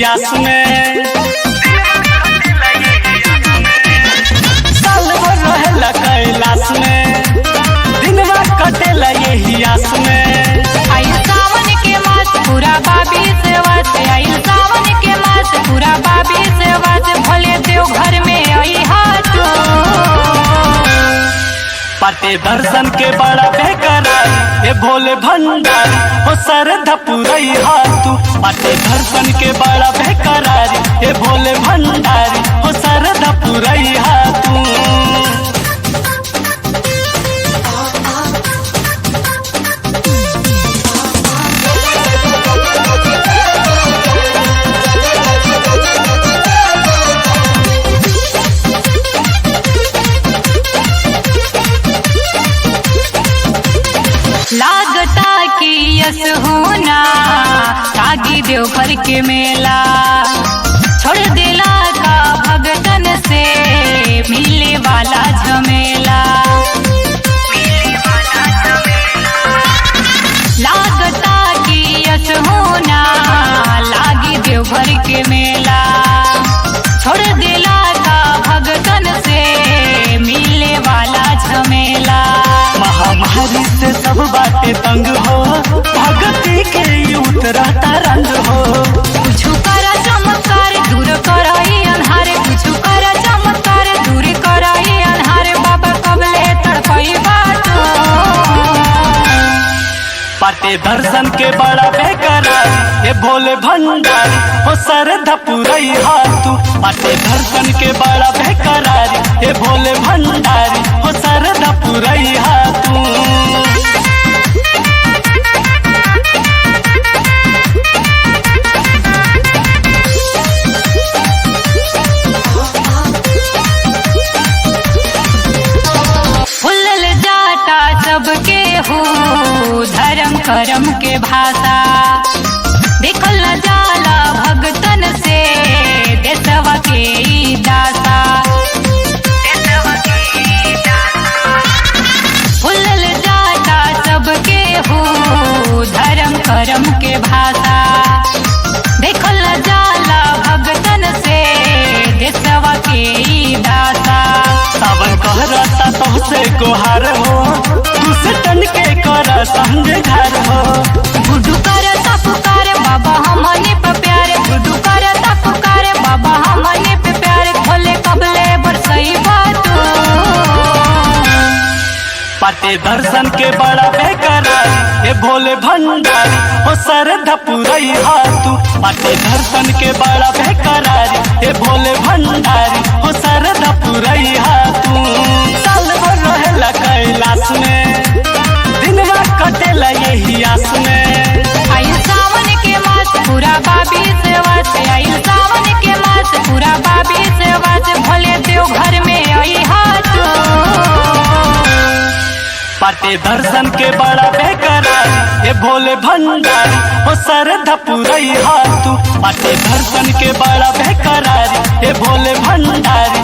आस में, साल भर रहेला कैलाश में, दिनवा कटेला यही आस में। आइल सावन के मास पूरा बाबी से वास, आइल सावन के मास पूरा बाबी से वास, भोले देव घर में आई हाथ पाटे दर्शन के बड़ा बेकरार ए भोले भंडार हो सरधा पुरई हाथू। पाटे दर्शन के बड़ा बेकरार ए भोले भंडार हो सरधा पुरई हाथू। लागता कि यस होना तागी देवघर के मेला, छोड़ देला का भगतन से मिले वाला झमेला। लागता कि यस होना लागी देवघर के मेला, छोड़ देला का भगतन से मिले वाला झमेला। महामारी से सब बातें तंग हो, भगती के उतरता रंग हो। कुछ कर चमत्कार दूर कराई अन्हार, कुछ कर चमत्कार दूर कराई अन्हार, बाबा कबले तड़पई बाटो। पाटे दर्शन के बड़ा बेकरार ए भोले भंडार हो सरधा पुरई हाथू। पाटे दर्शन के बड़ा बेकरार ए भोले भंडार हो सरधा पुरई हाथू। फुलल जाता सबके हो धर्म करम के भाषा, देखल न जाला भगतन से देशवा के ई दासा। फुलल जाता सबके हो धर्म करम के भाषा, देखल न जाला भगतन से देशवा के ई दासा। सावन कहरता तोहसे गोहार हो, तुसे तन के कर संग घर हो। गुड्डू करता पुकार बाबा हमने पे प्यारे, गुड्डू करता पुकार बाबा हमने पे प्यारे, भोले कबले बरसई बाटो। पाटे दर्शन के बड़ा बेकरार ए भोले भंडार हो सरधा पुरई हाथू। पाटे दर्शन के बड़ा बेकरार ए भोले भंडार हो सरधा पुरई हाथू। साल भर रहेला कैलाश में, दिनवा कटेला यही आस में। आइल सावन के मास पूरा बाबी से वास, आइल सावन के मास पूरा बाबी से वास, भोले देव घर में आई हाथ। पाटे दर्शन के बड़ा बेकरार ए भोले भंडार हो सरधा पुरई हाथू। पाटे दर्शन के बड़ा बेकरार ए भोले भंडार